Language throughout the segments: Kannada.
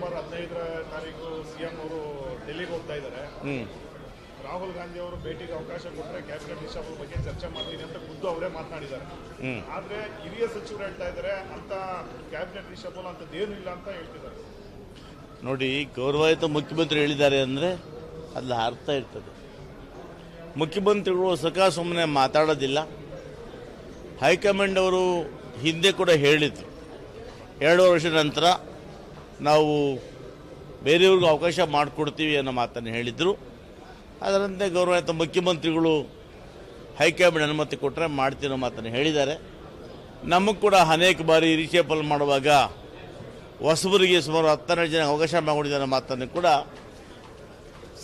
ನವೆಂಬರ್ 15ರ ತಾರೀಕು ಸಿಎಂ ಅವರು ಡೆಲ್ಲಿಗೆ ಹೋಗ್ತಾ ಇದ್ದಾರೆ. ರಾಹುಲ್ ಗಾಂಧಿ ಅವರು ಭೇಟಿಗೆ ಅವಕಾಶ ಕೊಟ್ಟರೆ ಕ್ಯಾಬಿನೆಟ್ ರಿಷಫಲ್ ಬಗ್ಗೆ ಚರ್ಚೆ ಮಾಡ್ತೀನಿ ಅಂತ ಖುದ್ದು ಅವರೇ ಮಾತನಾಡಿದ್ದಾರೆ. ಆದ್ರೆ ಹಿರಿಯ ಸಚಿವರು ಹೇಳ್ತಾ ಇದ್ದಾರೆ ಅಂತ ಕ್ಯಾಬಿನೆಟ್ ರಿಷಫಲ್ ಅಂತದ್ದೇನು ಇಲ್ಲ ಅಂತ ಹೇಳ್ತಿದ್ದಾರೆ. ನೋಡಿ, ಗೌರವಾನ್ವಿತ ಮುಖ್ಯಮಂತ್ರಿ ಹೇಳಿದ್ದಾರೆ ಅಂದರೆ ಅದ್ರ ಅರ್ಥ ಇರ್ತದೆ. ಮುಖ್ಯಮಂತ್ರಿಗಳು ಸುಮ್ಮನೆ ಮಾತಾಡೋದಿಲ್ಲ. ಹೈಕಮಾಂಡ್ ಅವರು ಹಿಂದೆ ಕೂಡ ಹೇಳಿದ್ರು, 2 ವರ್ಷದ ನಂತರ ನಾವು ಬೇರೆಯವ್ರಿಗೂ ಅವಕಾಶ ಮಾಡಿಕೊಡ್ತೀವಿ ಅನ್ನೋ ಮಾತನ್ನು ಹೇಳಿದರು. ಅದರಂತೆ ಗೌರವಾನ್ವಿತ ಮುಖ್ಯಮಂತ್ರಿಗಳು ಹೈಕಮಾಂಡ್ ಅನುಮತಿ ಕೊಟ್ಟರೆ ಮಾಡ್ತೀನೋ ಮಾತನ್ನು ಹೇಳಿದ್ದಾರೆ. ನಮಗೆ ಕೂಡ ಅನೇಕ ಬಾರಿ ರೀಶೇಪಲ್ ಮಾಡುವಾಗ ಹೊಸಬರಿಗೆ ಸುಮಾರು 12 ಜನ ಅವಕಾಶ ಮಾಡಿಕೊಡಿದ ಮಾತನ್ನು ಕೂಡ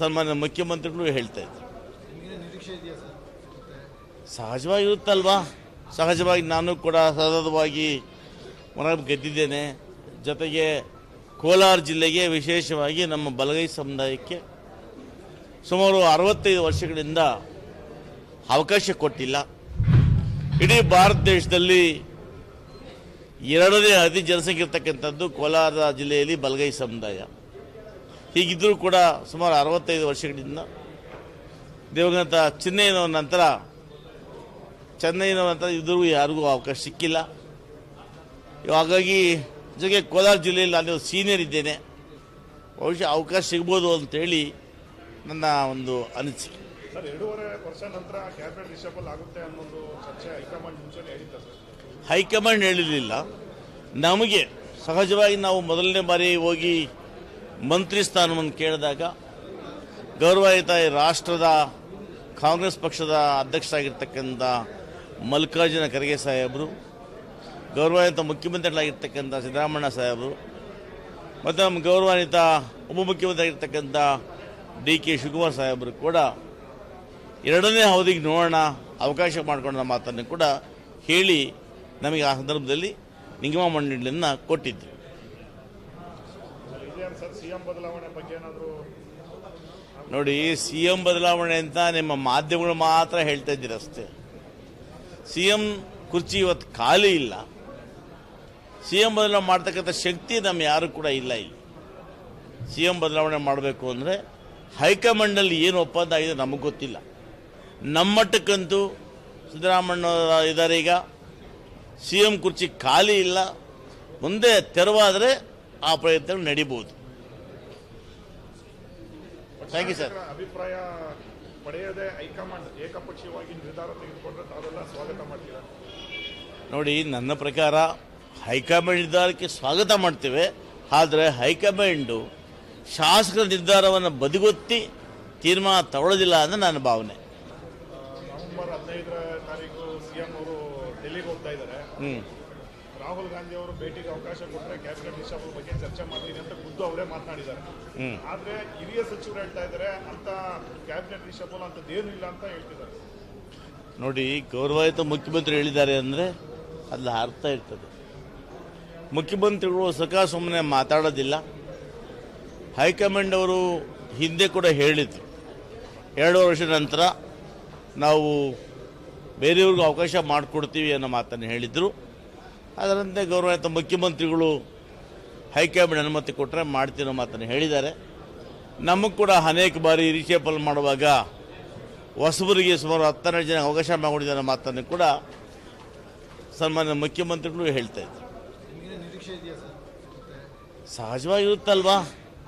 ಸನ್ಮಾನ್ಯ ಮುಖ್ಯಮಂತ್ರಿಗಳು ಹೇಳ್ತಾ ಇದ್ರು. ಸಹಜವಾಗಿರುತ್ತಲ್ವಾ? ಸಹಜವಾಗಿ ನಾನು ಕೂಡ ಸತತವಾಗಿ ಮನವಿ ಗೆದ್ದಿದ್ದೇನೆ. ಜೊತೆಗೆ ಕೋಲಾರ ಜಿಲ್ಲೆಗೆ ವಿಶೇಷವಾಗಿ ನಮ್ಮ ಬಲಗೈ ಸಮುದಾಯಕ್ಕೆ ಸುಮಾರು 65 ವರ್ಷಗಳಿಂದ ಅವಕಾಶ ಕೊಟ್ಟಿಲ್ಲ. ಇಡೀ ಭಾರತ ದೇಶದಲ್ಲಿ 2ನೇ ಅತಿ ಜನಸಂಖ್ಯೆ ಇರ್ತಕ್ಕಂಥದ್ದು ಕೋಲಾರ ಜಿಲ್ಲೆಯಲ್ಲಿ ಬಲಗೈ ಸಮುದಾಯ. ಹೀಗಿದ್ದರೂ ಕೂಡ ಸುಮಾರು 65 ವರ್ಷಗಳಿಂದ ದಿವಂಗತ ಚೆನ್ನೈನವರ ನಂತರ ಇದ್ರೂ ಯಾರಿಗೂ ಅವಕಾಶ ಸಿಕ್ಕಿಲ್ಲ. ಹಾಗಾಗಿ ಜೊತೆಗೆ ಕೋಲಾರ ಜಿಲ್ಲೆಯಲ್ಲಿ ನಾನು ಸೀನಿಯರ್ ಇದ್ದೇನೆ, ಬಹುಶಃ ಅವಕಾಶ ಸಿಗ್ಬೋದು ಅಂತೇಳಿ ನನ್ನ ಒಂದು ಅನಿಸಿಕೆ. ಸರ್, 2.5 ವರ್ಷ ನಂತರ ಕ್ಯಾಬಿನೆಟ್ ರಿಷಫಲ್ ಆಗುತ್ತೆ ಅನ್ನೋದು ಚರ್ಚೆ ಹೈಕಮಾಂಡ್ ಮುಂಚೆನೇ ಹೇಳಿತ್ತು ಸರ್. ಹೈಕಮಾಂಡ್ ಹೇಳಿರಲಿಲ್ಲ. ನಮಗೆ ಸಹಜವಾಗಿ ನಾವು ಮೊದಲನೇ ಬಾರಿ ಹೋಗಿ ಮಂತ್ರಿ ಸ್ಥಾನವನ್ನು ಕೇಳಿದಾಗ ಗೌರವಾನ್ವಿತ ರಾಷ್ಟ್ರದ ಕಾಂಗ್ರೆಸ್ ಪಕ್ಷದ ಅಧ್ಯಕ್ಷರಾಗಿರ್ತಕ್ಕಂಥ ಮಲ್ಲಿಕಾರ್ಜುನ ಖರ್ಗೆ ಸಾಹೇಬರು, ಗೌರವಾನ್ವಿತ ಮುಖ್ಯಮಂತ್ರಿಗಳಾಗಿರ್ತಕ್ಕಂಥ ಸಿದ್ದರಾಮಣ್ಣ ಸಾಹೇಬರು ಮತ್ತು ನಮ್ಮ ಗೌರವಾನ್ವಿತ ಉಪಮುಖ್ಯಮಂತ್ರಿ ಆಗಿರ್ತಕ್ಕಂಥ DK ಶಿವಕುಮಾರ್ ಸಾಹೇಬರು ಕೂಡ 2ನೇ ಅವಧಿಗೆ ನೋಡೋಣ, ಅವಕಾಶ ಮಾಡಿಕೊಂಡ ಮಾತನ್ನು ಕೂಡ ಹೇಳಿ ನಮಗೆ ಆ ಸಂದರ್ಭದಲ್ಲಿ ನಿಗಮ ಮಂಡಳಿಯನ್ನು ಕೊಟ್ಟಿದ್ದರು. ನೋಡಿ, CM ಬದಲಾವಣೆ ಅಂತ ನಿಮ್ಮ ಮಾಧ್ಯಮಗಳು ಮಾತ್ರ ಹೇಳ್ತಾ ಇದ್ದೀರಿ ಅಷ್ಟೇ. CM ಕುರ್ಚಿ ಇವತ್ತು ಖಾಲಿ ಇಲ್ಲ. CM ಬದಲಾವಣೆ ಮಾಡ್ತಕ್ಕಂಥ ಶಕ್ತಿ ನಮ್ಮ ಯಾರು ಕೂಡ ಇಲ್ಲ. ಇಲ್ಲಿ CM ಬದಲಾವಣೆ ಮಾಡಬೇಕು ಅಂದರೆ ಹೈಕಮಾಂಡಲ್ಲಿ ಏನು ಒಪ್ಪಂದ ಆಗಿದೆ ನಮಗೆ ಗೊತ್ತಿಲ್ಲ. ನಮ್ಮ ಮಟ್ಟಕ್ಕಂತೂ ಸಿದ್ದರಾಮಣ್ಣ ಇದ್ದಾರೆ. ಈಗ CM ಕುರ್ಚಿ ಖಾಲಿ ಇಲ್ಲ. ಮುಂದೆ ತೆರವಾದರೆ ಆ ಪ್ರಯತ್ನಗಳು ನಡೀಬಹುದು. Thank you sir. ಅಭಿಪ್ರಾಯ ಪಡೆಯದೆ ಹೈಕಮಾಂಡ್ ಏಕಪಕ್ಷೀಯವಾಗಿ ನಿರ್ಧಾರ ತೆಗೆದುಕೊಂಡ್ರೆ ತಾವೆಲ್ಲ ಸ್ವಾಗತ ಮಾಡ್ತೀರಾ? ನೋಡಿ, ನನ್ನ ಪ್ರಕಾರ ಹೈಕಮಾಂಡ್ ನಿರ್ಧಾರಕ್ಕೆ ಸ್ವಾಗತ ಮಾಡ್ತೇವೆ. ಆದರೆ ಹೈಕಮಾಂಡು ಶಾಸಕರ ನಿರ್ಧಾರವನ್ನು ಬದಿಗೊತ್ತಿ ತೀರ್ಮಾನ ತಗೊಳ್ಳೋದಿಲ್ಲ ಅಂತ ನನ್ನ ಭಾವನೆ. ನವೆಂಬರ್ 15ರ ತಾರೀಕು ಸಿಎಂ ಅವರು ಡೆಲ್ಲಿಗೆ ಹೋಗ್ತಾ ಇದ್ದಾರೆ. ರಾಹುಲ್ ಗಾಂಧಿ ಅವರು ಭೇಟಿಗೆ ಅವಕಾಶ ಕೊಟ್ಟರೆ ಕ್ಯಾಬಿನೆಟ್ ರಿಷಫಲ್ ಬಗ್ಗೆ ಚರ್ಚೆ ಮಾಡ್ತೀನಿ ಅಂತ ಖುದ್ದು ಅವರೇ ಮಾತನಾಡಿದ್ದಾರೆ. ಆದ್ರೆ ಹಿರಿಯ ಸಚಿವರು ಹೇಳ್ತಾ ಇದ್ದಾರೆ ಅಂತ ಕ್ಯಾಬಿನೆಟ್ ರಿಷಫಲ್ ಅಂತದ್ದೇನು ಇಲ್ಲ ಅಂತ ಹೇಳ್ತಿದ್ದಾರೆ. ನೋಡಿ, ಗೌರವಾನ್ವಿತ ಮುಖ್ಯಮಂತ್ರಿ ಹೇಳಿದ್ದಾರೆ ಅಂದರೆ ಅದ್ರ ಅರ್ಥ ಇರ್ತದೆ. ಮುಖ್ಯಮಂತ್ರಿಗಳು ಸುಮ್ಮನೆ ಮಾತಾಡೋದಿಲ್ಲ. ಹೈಕಮಾಂಡ್ ಅವರು ಹಿಂದೆ ಕೂಡ ಹೇಳಿದ್ರು, 2 ವರ್ಷದ ನಂತರ ನಾವು ಬೇರೆಯವ್ರಿಗೂ ಅವಕಾಶ ಮಾಡಿಕೊಡ್ತೀವಿ ಅನ್ನೋ ಮಾತನ್ನು ಹೇಳಿದರು. ಅದರಂತೆ ಗೌರವಾನ್ವಿತ ಮುಖ್ಯಮಂತ್ರಿಗಳು ಹೈಕಮಾಂಡ್ ಅನುಮತಿ ಕೊಟ್ಟರೆ ಮಾಡ್ತೀನೋ ಮಾತನ್ನು ಹೇಳಿದ್ದಾರೆ. ನಮಗೆ ಕೂಡ ಅನೇಕ ಬಾರಿ ರೀಶೇಪಲ್ ಮಾಡುವಾಗ ಹೊಸಬರಿಗೆ ಸುಮಾರು 12 ಜನ ಅವಕಾಶ ಮಾಡಿಕೊಡಿದ ಮಾತನ್ನು ಕೂಡ ಸನ್ಮಾನ್ಯ ಮುಖ್ಯಮಂತ್ರಿಗಳು ಹೇಳ್ತಾ ಇದ್ರು. ಸಹಜವಾಗಿರುತ್ತಲ್ವಾ?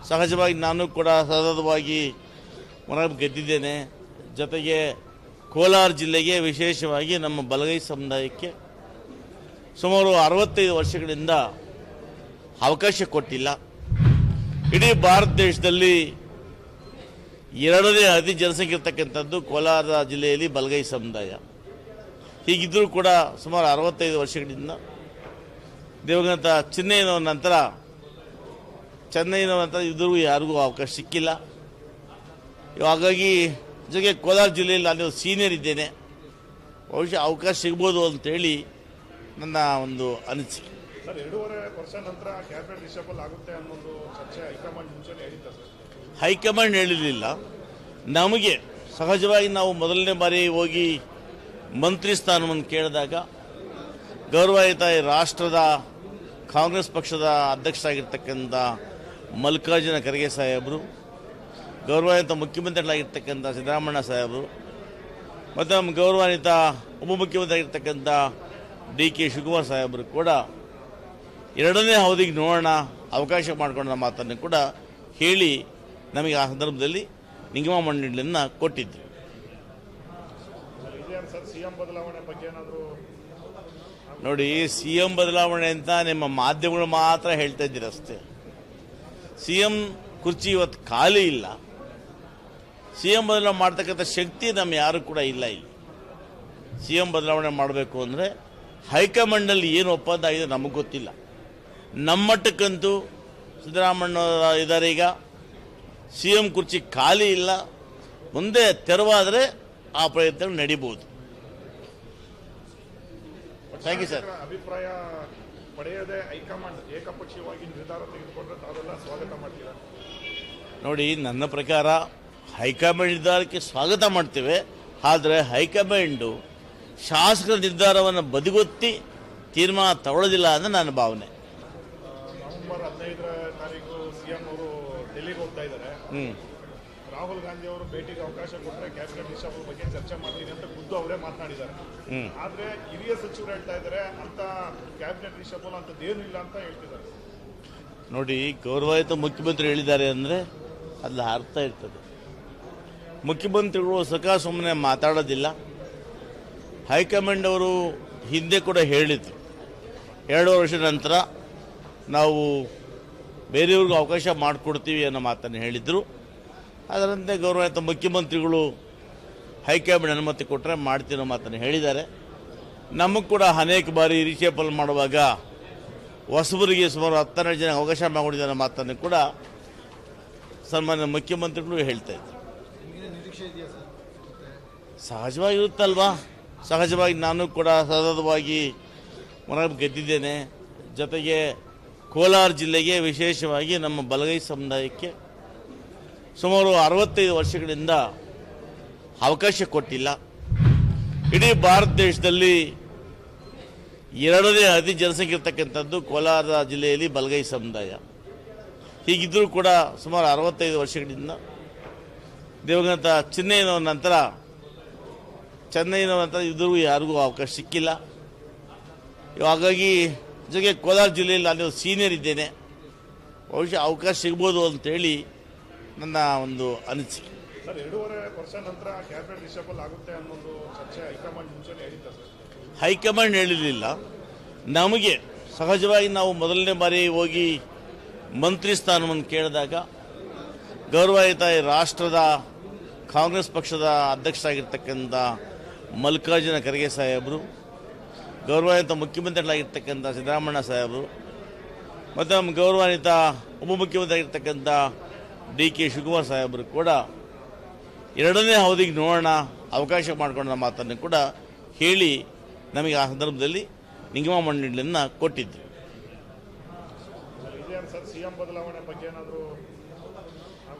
ಸಹಜವಾಗಿ ನಾನು ಕೂಡ ಸತತವಾಗಿ ಮನವಿ ಗೆದ್ದಿದ್ದೇನೆ. ಜೊತೆಗೆ ಕೋಲಾರ ಜಿಲ್ಲೆಗೆ ವಿಶೇಷವಾಗಿ ನಮ್ಮ ಬಲಗೈ ಸಮುದಾಯಕ್ಕೆ ಸುಮಾರು 65 ವರ್ಷಗಳಿಂದ ಅವಕಾಶ ಕೊಟ್ಟಿಲ್ಲ. ಇಡೀ ಭಾರತ ದೇಶದಲ್ಲಿ 2ನೇ ಅತಿ ಜನಸಂಖ್ಯೆ ಇರ್ತಕ್ಕಂಥದ್ದು ಕೋಲಾರ ಜಿಲ್ಲೆಯಲ್ಲಿ ಬಲಗೈ ಸಮುದಾಯ. ಹೀಗಿದ್ದರೂ ಕೂಡ ಸುಮಾರು 65 ವರ್ಷಗಳಿಂದ ದಿವಂಗತ ಚೆನ್ನೈನವರ ನಂತರ ಇದ್ರೂ ಯಾರಿಗೂ ಅವಕಾಶ ಸಿಕ್ಕಿಲ್ಲ. ಹಾಗಾಗಿ ಜೊತೆಗೆ ಕೋಲಾರ ಜಿಲ್ಲೆಯಲ್ಲಿ ನಾನು ಸೀನಿಯರ್ ಇದ್ದೇನೆ, ಬಹುಶಃ ಅವಕಾಶ ಸಿಗ್ಬೋದು ಅಂತೇಳಿ ನನ್ನ ಒಂದು ಅನಿಸಿಕೆ. ಸರ್, 2.5 ವರ್ಷ ನಂತರ ಕ್ಯಾಬಿನೆಟ್ ರಿಷಫಲ್ ಆಗುತ್ತೆ ಅನ್ನೋದು ಚರ್ಚೆ ಹೈಕಮಾಂಡ್ ಮುಂಚೆನೇ ಹೇಳಿತ್ತು ಸರ್. ಹೈಕಮಾಂಡ್ ಹೇಳಿರಲಿಲ್ಲ. ನಮಗೆ ಸಹಜವಾಗಿ ನಾವು ಮೊದಲನೇ ಬಾರಿ ಹೋಗಿ ಮಂತ್ರಿ ಸ್ಥಾನವನ್ನು ಕೇಳಿದಾಗ ಗೌರವಾನ್ವಿತ ರಾಷ್ಟ್ರದ ಕಾಂಗ್ರೆಸ್ ಪಕ್ಷದ ಅಧ್ಯಕ್ಷರಾಗಿರ್ತಕ್ಕಂಥ ಮಲ್ಲಿಕಾರ್ಜುನ ಖರ್ಗೆ ಸಾಹೇಬರು, ಗೌರವಾನ್ವಿತ ಮುಖ್ಯಮಂತ್ರಿಗಳಾಗಿರ್ತಕ್ಕಂಥ ಸಿದ್ದರಾಮಣ್ಣ ಸಾಹೇಬರು ಮತ್ತು ನಮ್ಮ ಗೌರವಾನ್ವಿತ ಉಪಮುಖ್ಯಮಂತ್ರಿ ಆಗಿರ್ತಕ್ಕಂಥ DK ಶಿವಕುಮಾರ್ ಸಾಹೇಬರು ಕೂಡ ಎರಡನೇ ಅವಧಿಗೆ ನೋಡೋಣ ಅವಕಾಶ ಮಾಡಿಕೊಂಡ ಮಾತನ್ನು ಕೂಡ ಹೇಳಿ ನಮಗೆ ಆ ಸಂದರ್ಭದಲ್ಲಿ ನಿಗಮ ಮಂಡಳಿಯನ್ನು ಕೊಟ್ಟಿದ್ದರು. ಇದೇನು ಸರ್ ಸಿಎಂ ಬದಲಾವಣೆ ಬಗ್ಗೆ ಏನಾದರೂ ನೋಡಿ, CM ಬದಲಾವಣೆ ಅಂತ ನಿಮ್ಮ ಮಾಧ್ಯಮಗಳು ಮಾತ್ರ ಹೇಳ್ತಾ ಇದ್ದೀರ ಅಷ್ಟೇ. CM ಕುರ್ಚಿ ಇವತ್ತು ಖಾಲಿ ಇಲ್ಲ. CM ಬದಲಾವಣೆ ಮಾಡ್ತಕ್ಕಂಥ ಶಕ್ತಿ ನಮ್ಮ ಯಾರು ಕೂಡ ಇಲ್ಲ. ಇಲ್ಲಿ CM ಬದಲಾವಣೆ ಮಾಡಬೇಕು ಅಂದರೆ ಹೈಕಮಾಂಡಲ್ಲಿ ಏನು ಒಪ್ಪಂದ ಆಗಿದೆ ನಮಗೆ ಗೊತ್ತಿಲ್ಲ. ನಮ್ಮ ಮಟ್ಟಕ್ಕಂತೂ ಸಿದ್ದರಾಮಣ್ಣ ಇದ್ದಾರೆ. ಈಗ CM ಕುರ್ಚಿ ಖಾಲಿ ಇಲ್ಲ. ಮುಂದೆ ತೆರವಾದರೆ ಆ ಪ್ರಯತ್ನಗಳು ನಡೀಬೋದು. Thank you sir. ಅಭಿಪ್ರಾಯ ಪಡೆಯದೆ ಹೈಕಮಾಂಡ್ ಏಕಪಕ್ಷೀಯವಾಗಿ ನಿರ್ಧಾರ ತೆಗೆದುಕೊಂಡ್ರೆ ತಾವೆಲ್ಲ ಸ್ವಾಗತ ಮಾಡ್ತೀರಾ? ನೋಡಿ, ನನ್ನ ಪ್ರಕಾರ ಹೈಕಮಾಂಡ್ ನಿರ್ಧಾರಕ್ಕೆ ಸ್ವಾಗತ ಮಾಡ್ತೇವೆ. ಆದರೆ ಹೈಕಮಾಂಡು ಶಾಸಕರ ನಿರ್ಧಾರವನ್ನು ಬದಿಗೊತ್ತಿ ತೀರ್ಮಾನ ತಗೊಳ್ಳೋದಿಲ್ಲ ಅಂತ ನನ್ನ ಭಾವನೆ. ನವೆಂಬರ್ 15ರ ತಾರೀಕು ಸಿಎಂ ಅವರು ಡೆಲ್ಲಿಗೆ ಹೋಗ್ತಾ ಇದ್ದಾರೆ. ರಾಹುಲ್ ಗಾಂಧಿ ಅವರು ಭೇಟಿಗೆ ಅವಕಾಶ ಕೊಟ್ಟರೆ ಕ್ಯಾಬಿನೆಟ್ ರಿಷಬಲ್ ಬಗ್ಗೆ ಚರ್ಚೆ ಮಾಡ್ತೀನಿ ಅಂತ ಖುದ್ದು ಅವರೇ ಮಾತನಾಡಿದ್ದಾರೆ. ಆದ್ರೆ ಹಿರಿಯ ಸಚಿವರು ಹೇಳ್ತಾ ಇದ್ದಾರೆ ಅಂತ ಕ್ಯಾಬಿನೆಟ್ ರಿಷಬಲ್ ಅಂತದ್ದೇನು ಇಲ್ಲ ಅಂತ ಹೇಳ್ತಿದ್ದಾರೆ. ನೋಡಿ, ಗೌರವಾನ್ವಿತ ಮುಖ್ಯಮಂತ್ರಿ ಹೇಳಿದ್ದಾರೆ ಅಂದರೆ ಅಲ್ಲಿ ಅರ್ಥ ಇರ್ತದೆ. ಮುಖ್ಯಮಂತ್ರಿಗಳು ಸುಮ್ಮನೆ ಮಾತಾಡೋದಿಲ್ಲ. ಹೈಕಮಾಂಡ್ ಅವರು ಹಿಂದೆ ಕೂಡ ಹೇಳಿದ್ರು, 2 ವರ್ಷದ ನಂತರ ನಾವು ಬೇರೆಯವ್ರಿಗೂ ಅವಕಾಶ ಮಾಡಿಕೊಡ್ತೀವಿ ಅನ್ನೋ ಮಾತನ್ನು ಹೇಳಿದರು. ಅದರಂತೆ ಗೌರವಾನ್ವಿತ ಮುಖ್ಯಮಂತ್ರಿಗಳು ಹೈಕಮಾಂಡ್ ಅನುಮತಿ ಕೊಟ್ಟರೆ ಮಾಡ್ತೀನೋ ಮಾತನ್ನು ಹೇಳಿದ್ದಾರೆ. ನಮಗೆ ಕೂಡ ಅನೇಕ ಬಾರಿ ರೀಶೇಪಲ್ ಮಾಡುವಾಗ ಹೊಸಬರಿಗೆ ಸುಮಾರು 12 ಜನ ಅವಕಾಶ ಮಾಡಿಕೊಡಿದ ಅನ್ನೋ ಮಾತನ್ನು ಕೂಡ ಸನ್ಮಾನ್ಯ ಮುಖ್ಯಮಂತ್ರಿಗಳು ಹೇಳ್ತಾ ಇದ್ದಾರೆ. ಸಹಜವಾಗಿರುತ್ತಲ್ವಾ? ಸಹಜವಾಗಿ ನಾನು ಕೂಡ ಸತತವಾಗಿ ಮನ ಗೆದ್ದಿದ್ದೇನೆ. ಜೊತೆಗೆ ಕೋಲಾರ ಜಿಲ್ಲೆಗೆ ವಿಶೇಷವಾಗಿ ನಮ್ಮ ಬಲಗೈ ಸಮುದಾಯಕ್ಕೆ ಸುಮಾರು 65 ವರ್ಷಗಳಿಂದ ಅವಕಾಶ ಕೊಟ್ಟಿಲ್ಲ. ಇಡೀ ಭಾರತ ದೇಶದಲ್ಲಿ 2ನೇ ಅತಿ ಜನಸಂಖ್ಯೆ ಇರ್ತಕ್ಕಂಥದ್ದು ಕೋಲಾರ ಜಿಲ್ಲೆಯಲ್ಲಿ ಬಲಗೈ ಸಮುದಾಯ. ಹೀಗಿದ್ದರೂ ಕೂಡ ಸುಮಾರು 65 ವರ್ಷಗಳಿಂದ ದಿವಂಗತ ಚೆನ್ನೈನವರ ನಂತರ ಇದ್ರೂ ಯಾರಿಗೂ ಅವಕಾಶ ಸಿಕ್ಕಿಲ್ಲ. ಹಾಗಾಗಿ ಜೊತೆಗೆ ಕೋಲಾರ ಜಿಲ್ಲೆಯಲ್ಲಿ ನಾನು ಸೀನಿಯರ್ ಇದ್ದೇನೆ, ಬಹುಶಃ ಅವಕಾಶ ಸಿಗ್ಬೋದು ಅಂತೇಳಿ ನನ್ನ ಒಂದು ಅನಿಸಿಕೆ. ಸರ್, 2.5 ವರ್ಷ ನಂತರ ಕ್ಯಾಬಿನೆಟ್ ರಿಷಬಲ್ ಆಗುತ್ತೆ ಅನ್ನೋದು ಚರ್ಚೆ ಹೈಕಮಾಂಡ್ ಮುಂಚೆನೇ ಹೇಳಿದ್ದ ಸರ್? ಹೈಕಮಾಂಡ್ ಹೇಳಿರಲಿಲ್ಲ. ನಮಗೆ ಸಹಜವಾಗಿ ನಾವು ಮೊದಲನೇ ಬಾರಿ ಹೋಗಿ ಮಂತ್ರಿ ಸ್ಥಾನವನ್ನು ಕೇಳಿದಾಗ ಗೌರವಾನ್ವಿತ ರಾಷ್ಟ್ರದ ಕಾಂಗ್ರೆಸ್ ಪಕ್ಷದ ಅಧ್ಯಕ್ಷರಾಗಿರ್ತಕ್ಕಂಥ ಮಲ್ಲಿಕಾರ್ಜುನ ಖರ್ಗೆ ಸಾಹೇಬರು, ಗೌರವಾನ್ವಿತ ಮುಖ್ಯಮಂತ್ರಿಗಳಾಗಿರ್ತಕ್ಕಂಥ ಸಿದ್ದರಾಮಣ್ಣ ಸಾಹೇಬರು ಮತ್ತು ನಮ್ಮ ಗೌರವಾನ್ವಿತ ಉಪಮುಖ್ಯಮಂತ್ರಿ ಆಗಿರ್ತಕ್ಕಂಥ DK ಶಿವಕುಮಾರ್ ಸಾಹೇಬರು ಕೂಡ ಎರಡನೇ ಅವಧಿಗೆ ನೋಡೋಣ ಅವಕಾಶ ಮಾಡಿಕೊಂಡ ಮಾತನ್ನು ಕೂಡ ಹೇಳಿ ನಮಗೆ ಆ ಸಂದರ್ಭದಲ್ಲಿ ನಿಗಮ ಮಂಡಳಿಯನ್ನು ಕೊಟ್ಟಿದ್ದರು. ಇದೇನು ಸರ್ ಸಿಎಂ ಬದಲಾವಣೆ ಬಗ್ಗೆ ಏನಾದರೂ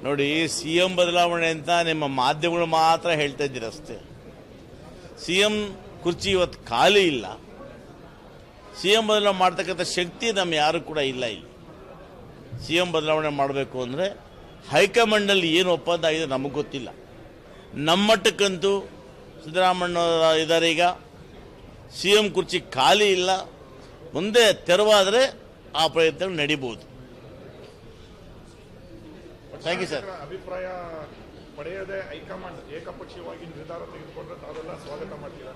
ನೋಡಿ, CM ಬದಲಾವಣೆ ಅಂತ ನಿಮ್ಮ ಮಾಧ್ಯಮಗಳು ಮಾತ್ರ ಹೇಳ್ತಾ ಇದ್ದೀರ ಅಷ್ಟೇ. CM ಕುರ್ಚಿ ಇವತ್ತು ಖಾಲಿ ಇಲ್ಲ. CM ಬದಲಾವಣೆ ಮಾಡ್ತಕ್ಕಂಥ ಶಕ್ತಿ ನಮ್ಮ ಯಾರು ಕೂಡ ಇಲ್ಲ. ಇಲ್ಲಿ CM ಬದಲಾವಣೆ ಮಾಡಬೇಕು ಅಂದರೆ ಹೈಕಮಾಂಡಲ್ಲಿ ಏನು ಒಪ್ಪಂದ ಆಗಿದೆ ನಮಗೆ ಗೊತ್ತಿಲ್ಲ. ನಮ್ಮ ಮಟ್ಟಕ್ಕಂತೂ ಸಿದ್ದರಾಮಣ್ಣ ಇದ್ದಾರೆ. ಈಗ CM ಕುರ್ಚಿ ಖಾಲಿ ಇಲ್ಲ. ಮುಂದೆ ತೆರವಾದರೆ ಆ ಪ್ರಯತ್ನಗಳು ನಡೀಬೋದು. Thank you sir. ಅಭಿಪ್ರಾಯ ಪಡೆಯದೆ ಹೈಕಮಾಂಡ್ ಏಕಪಕ್ಷೀಯವಾಗಿ ನಿರ್ಧಾರ ತೆಗೆದುಕೊಂಡ್ರೆ ತಾವೆಲ್ಲ ಸ್ವಾಗತ ಮಾಡ್ತೀರಾ?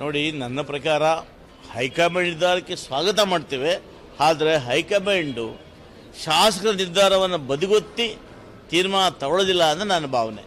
ನೋಡಿ, ನನ್ನ ಪ್ರಕಾರ ಹೈಕಮಾಂಡ್ ನಿರ್ಧಾರಕ್ಕೆ ಸ್ವಾಗತ ಮಾಡ್ತೇವೆ. ಆದರೆ ಹೈಕಮಾಂಡು ಶಾಸಕರ ನಿರ್ಧಾರವನ್ನು ಬದಿಗೊತ್ತಿ ತೀರ್ಮಾನ ತಗೊಳ್ಳೋದಿಲ್ಲ ಅಂತ ನನ್ನ ಭಾವನೆ.